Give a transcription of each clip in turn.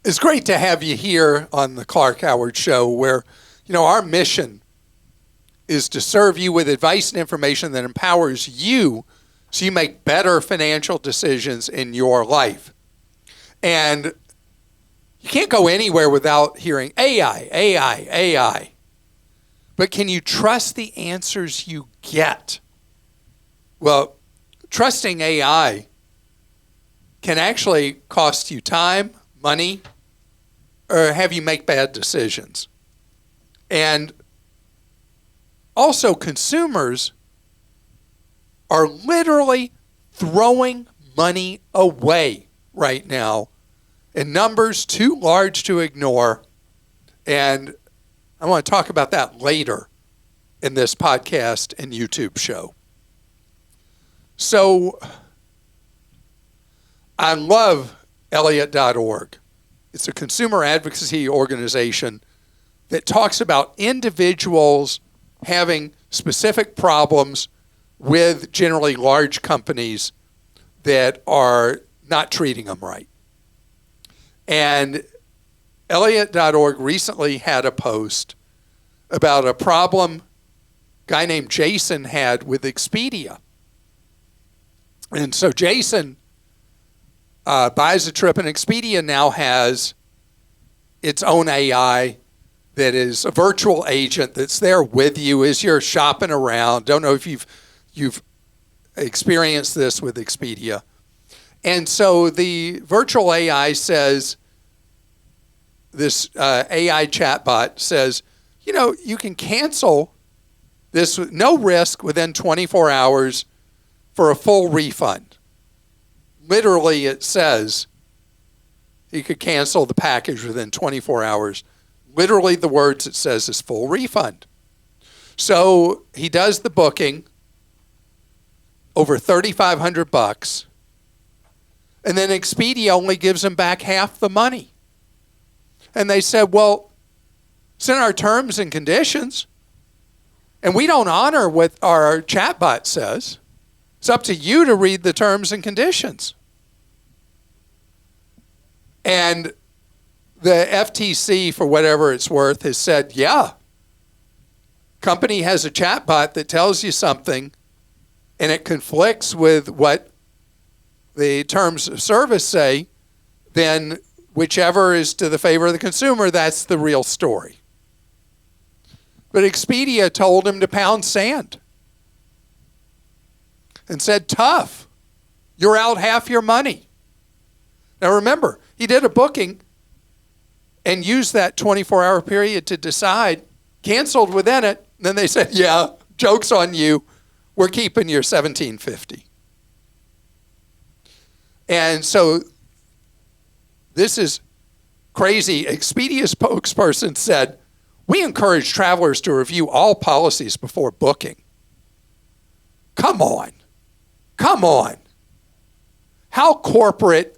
It's great to have you here on the Clark Howard Show, where, our mission is to serve you with advice and information that empowers you so you make better financial decisions in your life. And you can't go anywhere without hearing AI, AI, AI. But can you trust the answers you get? Well, trusting AI can actually cost you time, money, or have you make bad decisions. And also, consumers are literally throwing money away right now in numbers too large to ignore. And I want to talk about that later in this podcast and YouTube show. So I love Elliott.org. It's a consumer advocacy organization that talks about individuals having specific problems with generally large companies that are not treating them right. And Elliott.org recently had a post about a problem a guy named Jason had with Expedia. And so Jason buys a trip, and Expedia now has its own AI that is a virtual agent that's there with you as you're shopping around. Don't know if you've experienced this with Expedia. And so the virtual AI says, this AI chatbot says, you can cancel this with no risk within 24 hours for a full refund. Literally, it says you could cancel the package within 24 hours. Literally, the words it says is full refund. So he does the booking over $3,500, and then Expedia only gives him back half the money. And they said, well, it's in our terms and conditions, and we don't honor what our chatbot says. It's up to you to read the terms and conditions. And the FTC, for whatever it's worth, has said, yeah, company has a chatbot that tells you something and it conflicts with what the terms of service say, then whichever is to the favor of the consumer, that's the real story. But Expedia told him to pound sand and said, tough, you're out half your money. Now remember, he did a booking and used that 24-hour period to decide, canceled within it. Then they said, yeah, joke's on you. We're keeping your $1,750. And so this is crazy. Expedia's spokesperson said, we encourage travelers to review all policies before booking. Come on. Come on. How corporate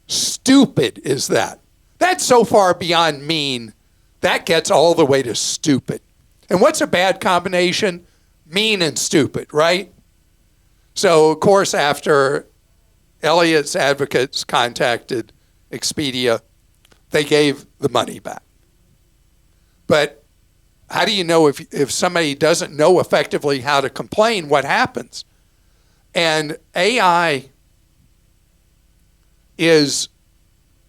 stupid is that? That's so far beyond mean, that gets all the way to stupid. And what's a bad combination? Mean and stupid, right? So, of course, after Elliott's advocates contacted Expedia, they gave the money back. But how do you know if somebody doesn't know effectively how to complain, what happens? And AI is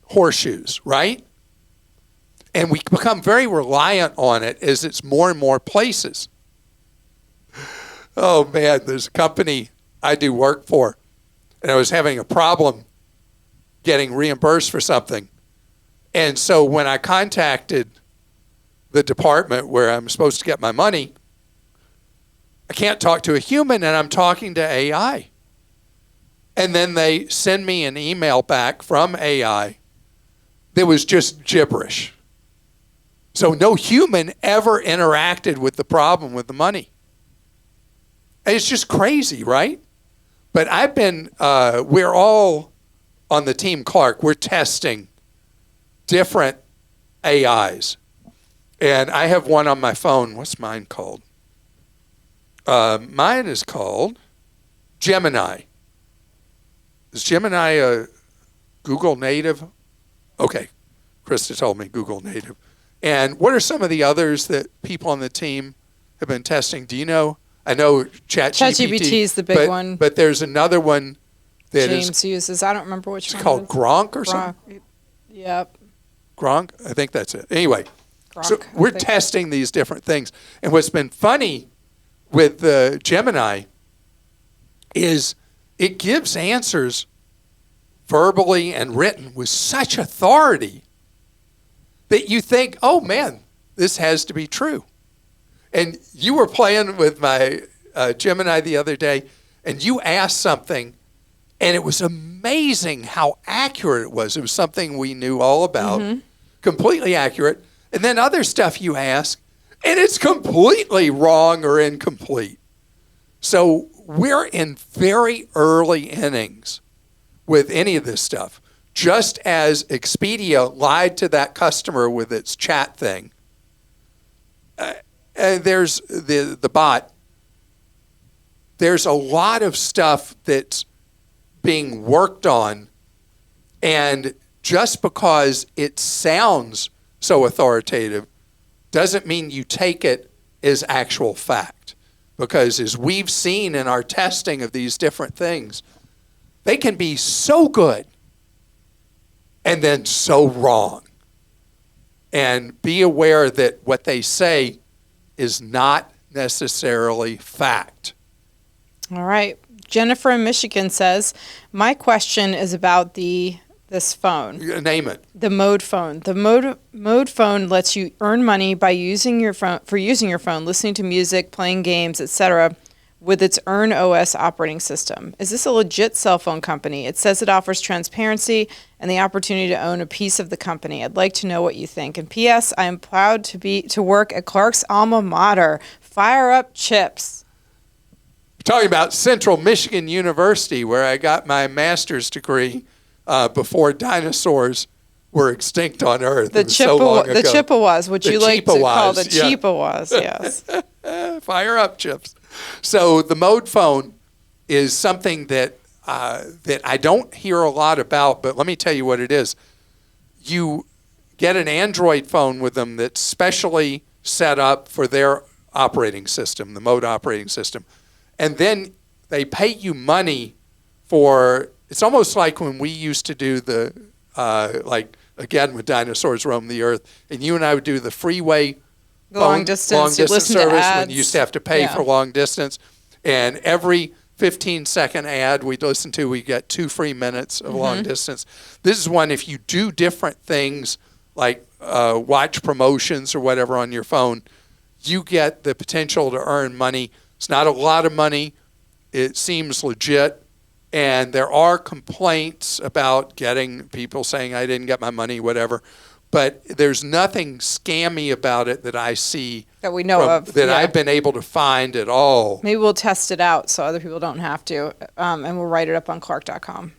horseshoes, right? And we become very reliant on it as it's more and more places. Oh man, there's a company I do work for, and I was having a problem getting reimbursed for something. And so when I contacted the department where I'm supposed to get my money, I can't talk to a human, and I'm talking to AI. And then they send me an email back from AI that was just gibberish. So no human ever interacted with the problem with the money. And it's just crazy, right? But I've been, we're all on the Team Clark, we're testing different AIs. And I have one on my phone. What's mine called? Mine is called Gemini. Is Gemini a Google native? Okay, Christa told me Google native. And what are some of the others that people on the team have been testing? Do you know? I know ChatGPT is the big one. But there's another one that James uses. I don't remember which one. It's called Gronk or something? Yep. Gronk? I think that's it. Anyway, Gronk, so we're testing these different things. And what's been funny with Gemini is it gives answers verbally and written with such authority that you think, oh, man, this has to be true. And you were playing with my Gemini the other day, and you asked something, and it was amazing how accurate it was. It was something we knew all about, completely accurate. And then other stuff you ask, and it's completely wrong or incomplete. So we're in very early innings with any of this stuff. Just as Expedia lied to that customer with its chat thing, there's the bot. There's a lot of stuff that's being worked on, and just because it sounds so authoritative doesn't mean you take it as actual fact. Because as we've seen in our testing of these different things, they can be so good and then so wrong. And be aware that what they say is not necessarily fact. All right. Jennifer in Michigan says, my question is about this phone. Name it. The Mode phone. The Mode phone lets you earn money by using your phone, listening to music, playing games, etc., with its Earn OS operating system. Is this a legit cell phone company? It says it offers transparency and the opportunity to own a piece of the company. I'd like to know what you think. And P.S. I am proud to work at Clark's alma mater. Fire up chips. We're talking about Central Michigan University, where I got my master's degree before dinosaurs were extinct on Earth. The Chippewas, which you like to call the Chippewas, yes. Fire up, chips. So the Mode phone is something that I don't hear a lot about, but let me tell you what it is. You get an Android phone with them that's specially set up for their operating system, the Mode operating system. And then they pay you money for, it's almost like when we used to do the, again, when dinosaurs roamed the earth, and you and I would do the freeway long distance service when you used to have to pay for long distance. And every 15-second ad we'd listen to, we get 2 free minutes of long distance. This is one, if you do different things like watch promotions or whatever on your phone, you get the potential to earn money. It's not a lot of money. It seems legit. And there are complaints about getting people saying, I didn't get my money, whatever. But there's nothing scammy about it that I see. That we know of. That I've been able to find at all. Maybe we'll test it out so other people don't have to. And we'll write it up on Clark.com.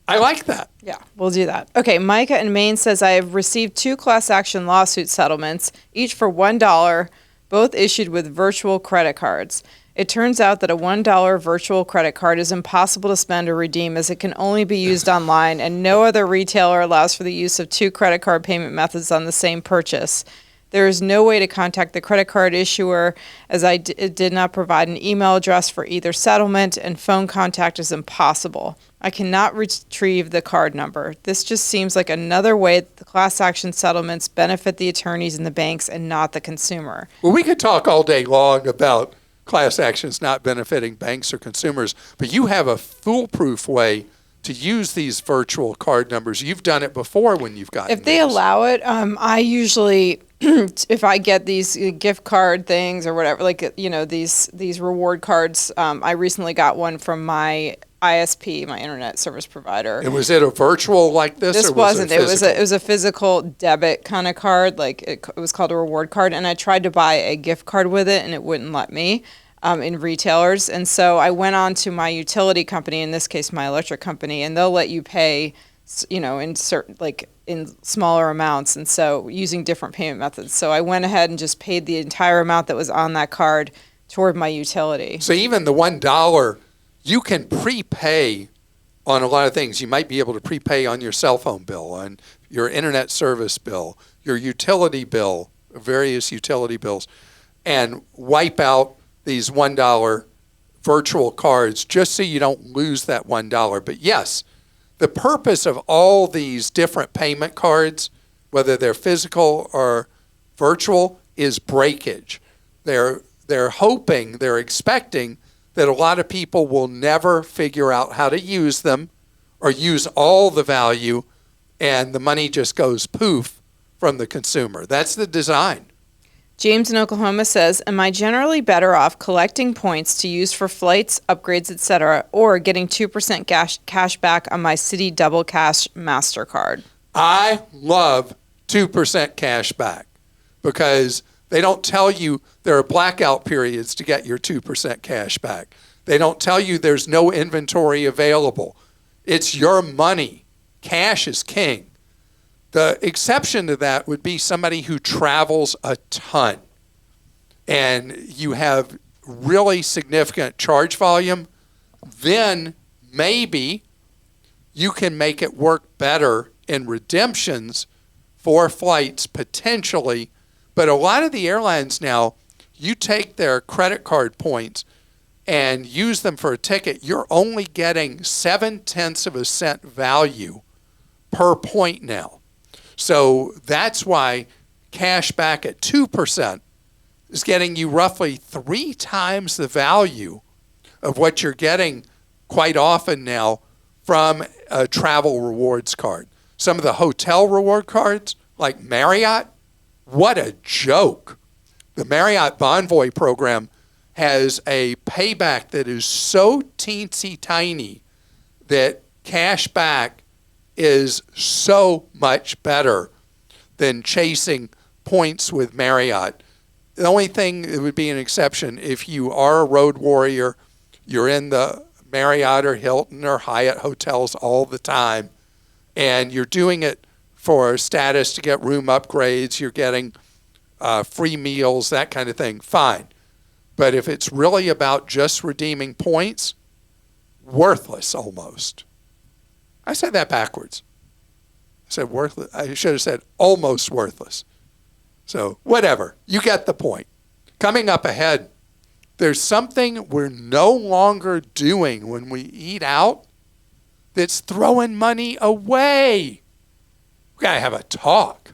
I like that. Yeah, we'll do that. Okay, Micah in Maine says, I have received 2 class action lawsuit settlements, each for $1, both issued with virtual credit cards. It turns out that a $1 virtual credit card is impossible to spend or redeem as it can only be used online, and no other retailer allows for the use of 2 credit card payment methods on the same purchase. There is no way to contact the credit card issuer, as it did not provide an email address for either settlement, and phone contact is impossible. I cannot retrieve the card number. This just seems like another way that the class action settlements benefit the attorneys and the banks and not the consumer. Well, we could talk all day long about class actions not benefiting banks or consumers, but you have a foolproof way to use these virtual card numbers. You've done it before when you've gotten If they allow it, I usually, if I get these gift card things or whatever, like, these reward cards, I recently got one from my ISP, my internet service provider. And was it a virtual like this? This or was wasn't. It was a physical debit kind of card. Like it was called a reward card, and I tried to buy a gift card with it, and it wouldn't let me in retailers. And so I went on to my utility company, in this case my electric company, and they'll let you pay, in certain in smaller amounts, and so using different payment methods. So I went ahead and just paid the entire amount that was on that card toward my utility. So even the $1, you can prepay on a lot of things. You might be able to prepay on your cell phone bill, on your internet service bill, your utility bill, various utility bills, and wipe out these $1 virtual cards just so you don't lose that $1. But yes, the purpose of all these different payment cards, whether they're physical or virtual, is breakage. They're hoping, they're expecting that a lot of people will never figure out how to use them or use all the value, and the money just goes poof from the consumer. That's the design. James in Oklahoma says, am I generally better off collecting points to use for flights, upgrades, etc., or getting 2% cash back on my Citi Double Cash MasterCard? I love 2% cash back because they don't tell you there are blackout periods to get your 2% cash back. They don't tell you there's no inventory available. It's your money. Cash is king. The exception to that would be somebody who travels a ton and you have really significant charge volume. Then maybe you can make it work better in redemptions for flights potentially. But a lot of the airlines now, you take their credit card points and use them for a ticket, you're only getting 0.7 cents value per point now. So that's why cash back at 2% is getting you roughly 3 times the value of what you're getting quite often now from a travel rewards card. Some of the hotel reward cards, like Marriott, what a joke. The Marriott Bonvoy program has a payback that is so teensy tiny that cash back is so much better than chasing points with Marriott. The only thing that would be an exception, if you are a road warrior, you're in the Marriott or Hilton or Hyatt hotels all the time, and you're doing it for status to get room upgrades, you're getting free meals, that kind of thing, fine. But if it's really about just redeeming points, worthless almost. I said that backwards. I said worthless. I should have said almost worthless. So whatever, you get the point. Coming up ahead, there's something we're no longer doing when we eat out that's throwing money away. We gotta have a talk.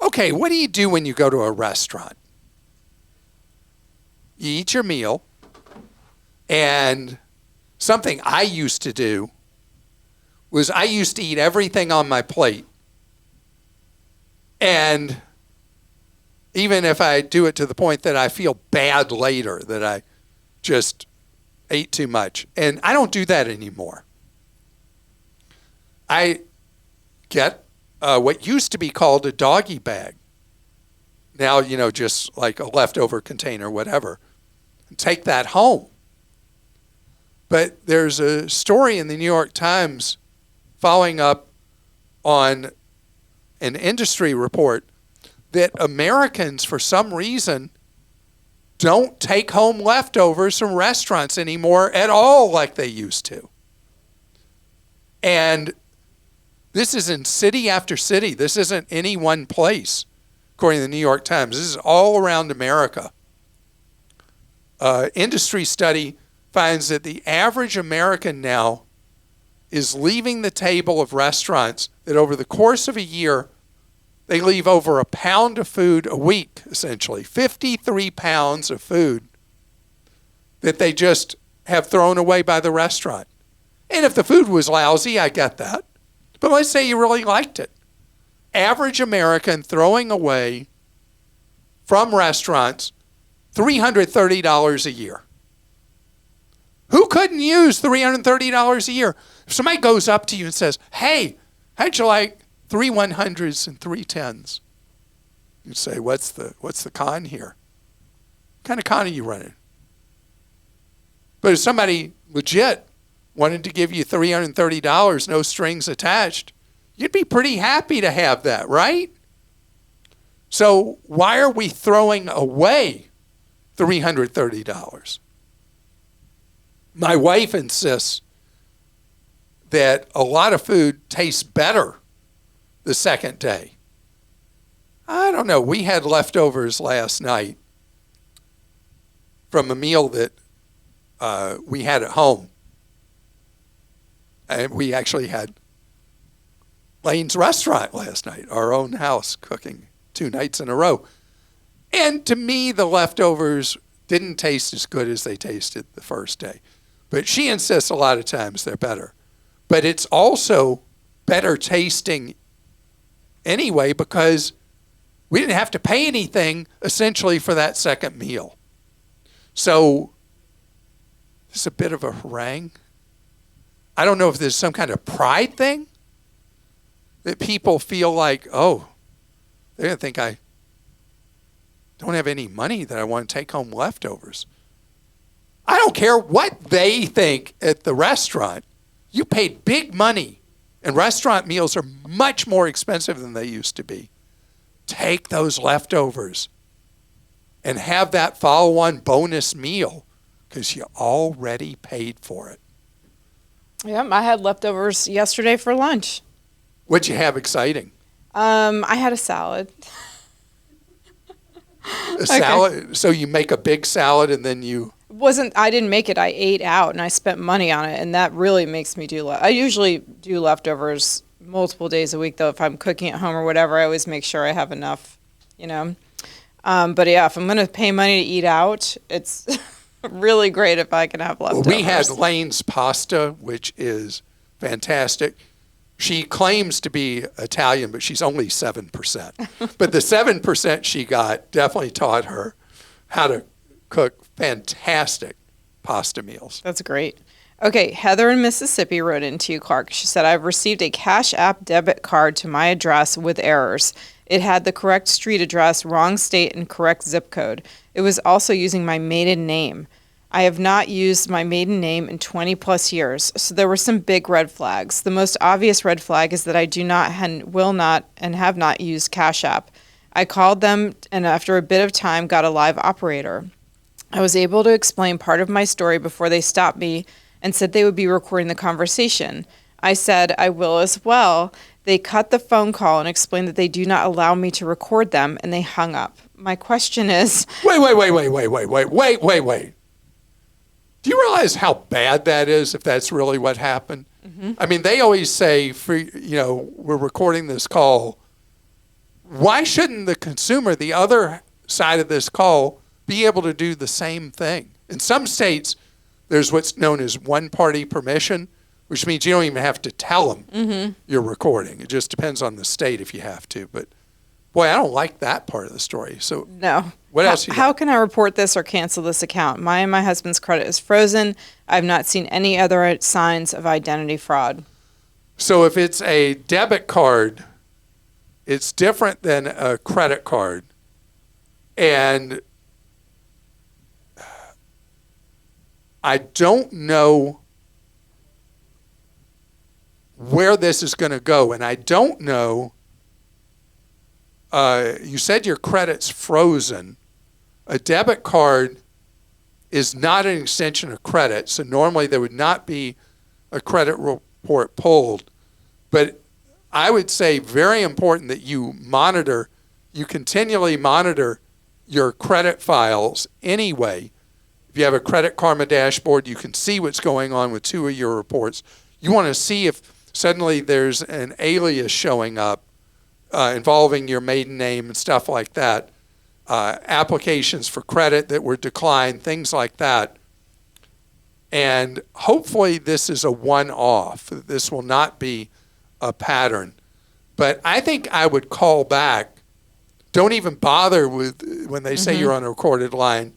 Okay, what do you do when you go to a restaurant? You eat your meal, and something I used to do was I used to eat everything on my plate. And even if I do it to the point that I feel bad later, that I just ate too much. And I don't do that anymore. I get what used to be called a doggy bag. Now, just like a leftover container, whatever. And take that home. But there's a story in the New York Times following up on an industry report that Americans, for some reason, don't take home leftovers from restaurants anymore at all like they used to. And this is in city after city. This isn't any one place, according to the New York Times. This is all around America. Industry study finds that the average American now is leaving the table of restaurants that over the course of a year, they leave over a pound of food a week, essentially. 53 pounds of food that they just have thrown away by the restaurant. And if the food was lousy, I get that. But let's say you really liked it. Average American throwing away from restaurants $330 a year. Who couldn't use $330 a year? If somebody goes up to you and says, hey, how'd you like 3 100s and 3 10s? You say, what's the con here? What kind of con are you running? But if somebody legit wanted to give you $330, no strings attached, you'd be pretty happy to have that, right? So why are we throwing away $330? My wife insists that a lot of food tastes better the second day. I don't know. We had leftovers last night from a meal that we had at home. And we actually had Lane's restaurant last night, our own house, cooking 2 nights in a row. And to me, the leftovers didn't taste as good as they tasted the first day. But she insists a lot of times they're better. But it's also better tasting anyway because we didn't have to pay anything essentially for that second meal. So it's a bit of a harangue. I don't know if there's some kind of pride thing that people feel like, oh, they're going to think I don't have any money that I want to take home leftovers. I don't care what they think at the restaurant. You paid big money, and restaurant meals are much more expensive than they used to be. Take those leftovers and have that follow-on bonus meal because you already paid for it. Yep, I had leftovers yesterday for lunch. What'd you have exciting? I had a salad. A salad? So you make a big salad and then you... I didn't make it. I ate out and I spent money on it, and that really makes me do I usually do leftovers multiple days a week, though. If I'm cooking at home or whatever, I always make sure I have enough, you know. But yeah, if I'm going to pay money to eat out, it's really great if I can have leftovers. Well, we had Lane's pasta, which is fantastic. She claims to be Italian, but she's only 7%. But the 7% she got definitely taught her how to cook fantastic pasta meals. That's great. Okay, Heather in Mississippi wrote into you, Clark. She said, I've received a Cash App debit card to my address with errors. It had the correct street address, wrong state, and correct zip code. It was also using my maiden name. I have not used my maiden name in 20 plus years, so there were some big red flags. The most obvious red flag is that I do not and will not and have not used Cash App. I called them and after a bit of time got a live operator. I was able to explain part of my story before they stopped me and said they would be recording the conversation. I said, I will as well. They cut the phone call and explained that they do not allow me to record them, and they hung up. My question is... Wait. Do you realize how bad that is if that's really what happened? Mm-hmm. I mean, they always say, we're recording this call. Why shouldn't the consumer, the other side of this call, be able to do the same thing? In some states, there's what's known as one-party permission, which means you don't even have to tell them you're recording. It just depends on the state if you have to. But, boy, I don't like that part of the story. So no. What else? How can I report this or cancel this account? My and my husband's credit is frozen. I've not seen any other signs of identity fraud. So if it's a debit card, it's different than a credit card. And I don't know where this is going to go. And I don't know, you said your credit's frozen. A debit card is not an extension of credit, so normally there would not be a credit report pulled. But I would say very important that you continually monitor your credit files anyway. If you have a Credit Karma dashboard, you can see what's going on with 2 of your reports. You want to see if suddenly there's an alias showing up involving your maiden name and stuff like that. Applications for credit that were declined, things like that. And hopefully this is a one-off. This will not be a pattern. But I think I would call back. Don't even bother with when they say you're on a recorded line,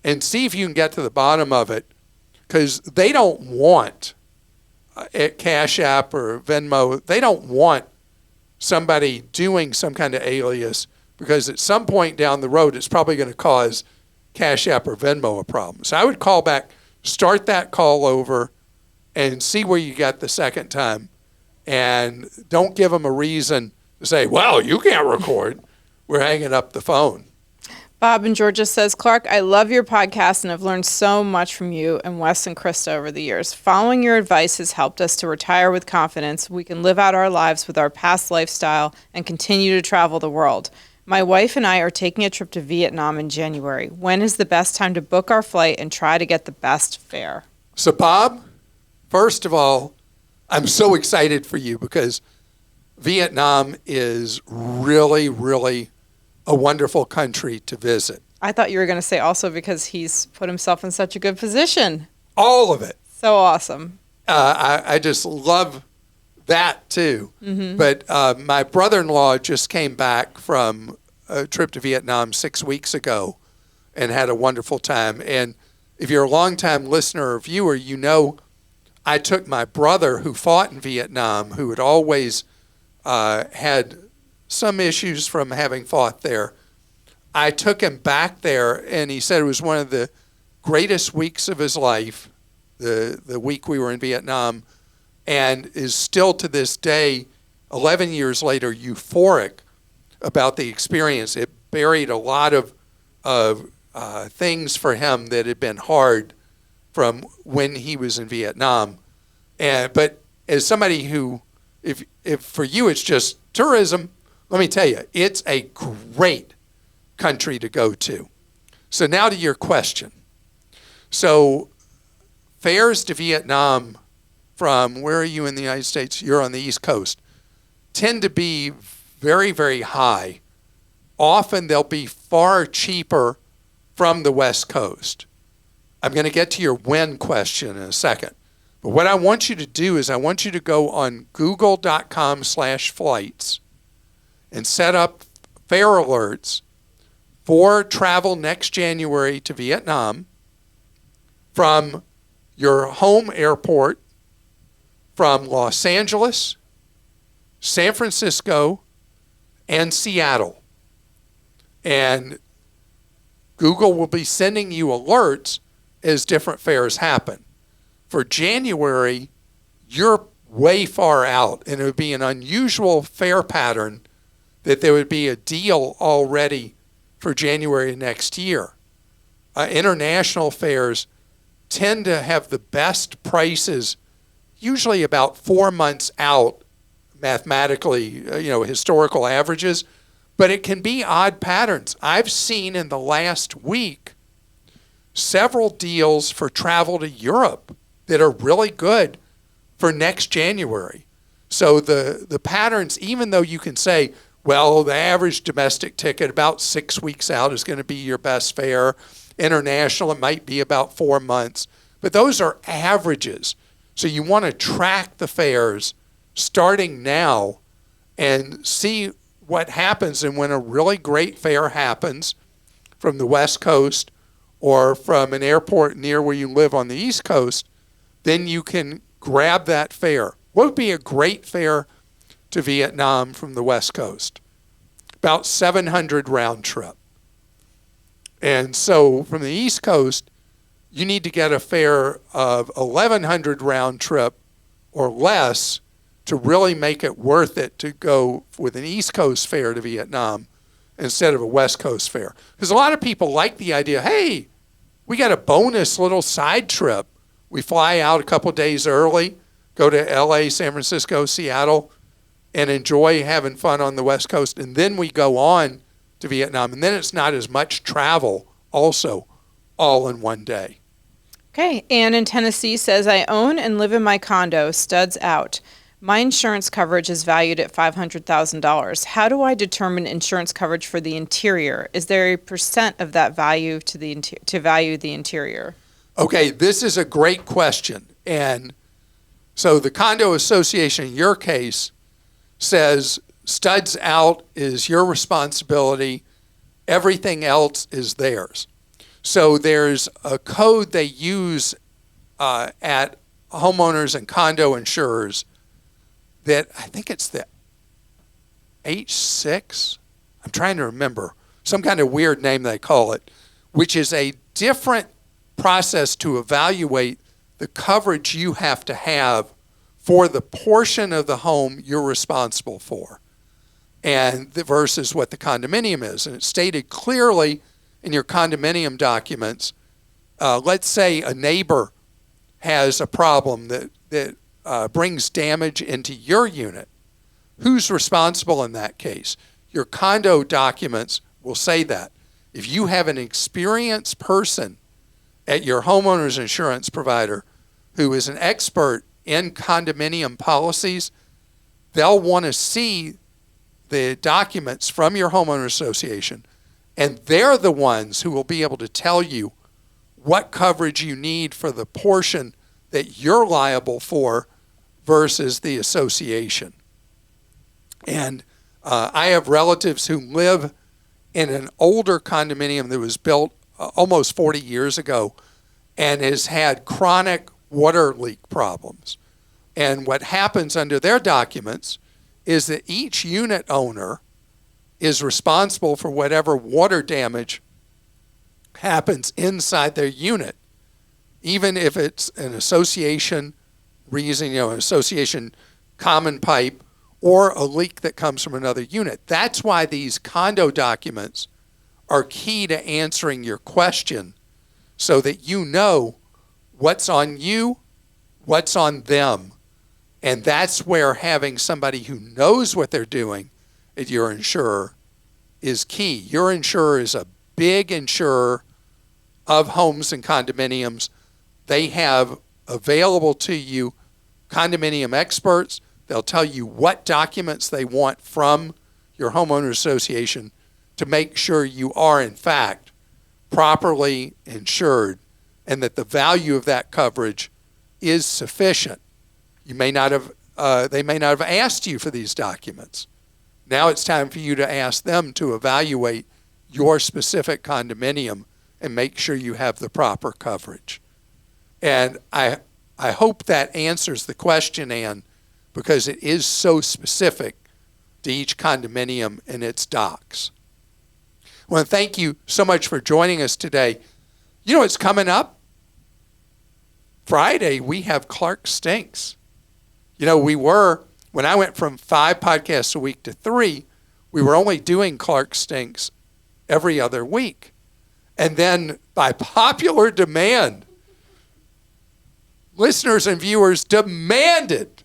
and see if you can get to the bottom of it, because they don't want at Cash App or Venmo, they don't want somebody doing some kind of alias, because at some point down the road, it's probably going to cause Cash App or Venmo a problem. So I would call back, start that call over, and see where you got the second time. And don't give them a reason to say, well, you can't record. We're hanging up the phone. Bob in Georgia says, Clark, I love your podcast and have learned so much from you and Wes and Christa over the years. Following your advice has helped us to retire with confidence. We can live out our lives with our past lifestyle and continue to travel the world. My wife and I are taking a trip to Vietnam in January. When is the best time to book our flight and try to get the best fare? So, Bob, first of all, I'm so excited for you because Vietnam is really, really a wonderful country to visit. I thought you were going to say also because he's put himself in such a good position. All of it. So awesome. I just love that too. Mm-hmm. But my brother-in-law just came back from a trip to Vietnam 6 weeks ago and had a wonderful time. And if you're a longtime listener or viewer, you know I took my brother who fought in Vietnam, who had always had some issues from having fought there. I took him back there, and he said it was one of the greatest weeks of his life, the week we were in Vietnam, and is still to this day, 11 years later, euphoric about the experience. It buried a lot of things for him that had been hard from when he was in Vietnam. But as somebody who, if for you it's just tourism, let me tell you, it's a great country to go to. So now to your question. So fares to Vietnam from, where are you in the United States? You're on the East Coast, tend to be very, very high. Often they'll be far cheaper from the West Coast. I'm going to get to your when question in a second. But what I want you to do is I want you to go on google.com/flights and set up fare alerts for travel next January to Vietnam from your home airport, from Los Angeles, San Francisco, and Seattle. And Google will be sending you alerts as different fares happen. For January, you're way far out, and it would be an unusual fare pattern that there would be a deal already for January next year. International fares tend to have the best prices usually about 4 months out, mathematically, historical averages, but it can be odd patterns. I've seen in the last week several deals for travel to Europe that are really good for next January. So the patterns, even though you can say, well, the average domestic ticket about 6 weeks out is going to be your best fare. International, it might be about 4 months. But those are averages. So you want to track the fares starting now and see what happens. And when a really great fare happens from the West Coast or from an airport near where you live on the East Coast, then you can grab that fare. What would be a great fare to Vietnam from the West Coast? About 700 round trip. And so from the East Coast, you need to get a fare of 1,100 round trip or less to really make it worth it to go with an East Coast fare to Vietnam instead of a West Coast fare. Because a lot of people like the idea, hey, we got a bonus little side trip. We fly out a couple days early, go to LA, San Francisco, Seattle, and enjoy having fun on the West Coast. And then we go on to Vietnam. And then it's not as much travel also all in one day. Okay, Anne in Tennessee says, I own and live in my condo, studs out. My insurance coverage is valued at $500,000. How do I determine insurance coverage for the interior? Is there a % of that value to value the interior? Okay, this is a great question. And so the condo association in your case says studs out is your responsibility. Everything else is theirs. So there's a code they use at homeowners and condo insurers that I think it's the H6. I'm trying to remember. Some kind of weird name they call it, which is a different process to evaluate the coverage you have to have for the portion of the home you're responsible for, and versus what the condominium is. And it's stated clearly in your condominium documents, let's say a neighbor has a problem that brings damage into your unit. Who's responsible in that case? Your condo documents will say that. If you have an experienced person at your homeowner's insurance provider who is an expert in condominium policies, they'll want to see the documents from your homeowner association, and they're the ones who will be able to tell you what coverage you need for the portion that you're liable for versus the association. And I have relatives who live in an older condominium that was built almost 40 years ago and has had chronic water leak problems. And what happens under their documents is that each unit owner is responsible for whatever water damage happens inside their unit, even if it's an association reason, an association common pipe or a leak that comes from another unit. That's why these condo documents are key to answering your question, so that you know what's on you, what's on them. And that's where having somebody who knows what they're doing at your insurer is key. Your insurer is a big insurer of homes and condominiums. They have available to you condominium experts. They'll tell you what documents they want from your homeowner association to make sure you are, in fact, properly insured and that the value of that coverage is sufficient. You may not have, they may not have asked you for these documents. Now it's time for you to ask them to evaluate your specific condominium and make sure you have the proper coverage. And I hope that answers the question, Ann, because it is so specific to each condominium and its docs. I want to thank you so much for joining us today. You know what's coming up? Friday, we have Clark Stinks. When I went from 5 podcasts a week to 3, we were only doing Clark Stinks every other week. And then by popular demand, listeners and viewers demanded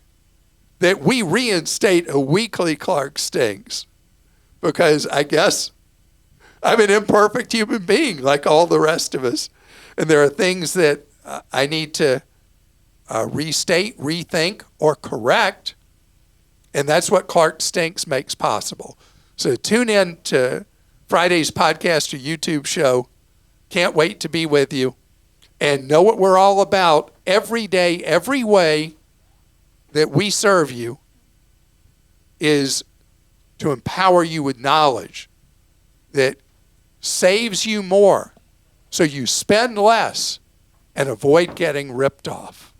that we reinstate a weekly Clark Stinks, because I guess I'm an imperfect human being like all the rest of us. And there are things that I need to restate, rethink, or correct. And that's what Clark Stinks makes possible. So tune in to Friday's podcast or YouTube show. Can't wait to be with you. And know what we're all about every day, every way that we serve you is to empower you with knowledge that saves you more so you spend less and avoid getting ripped off.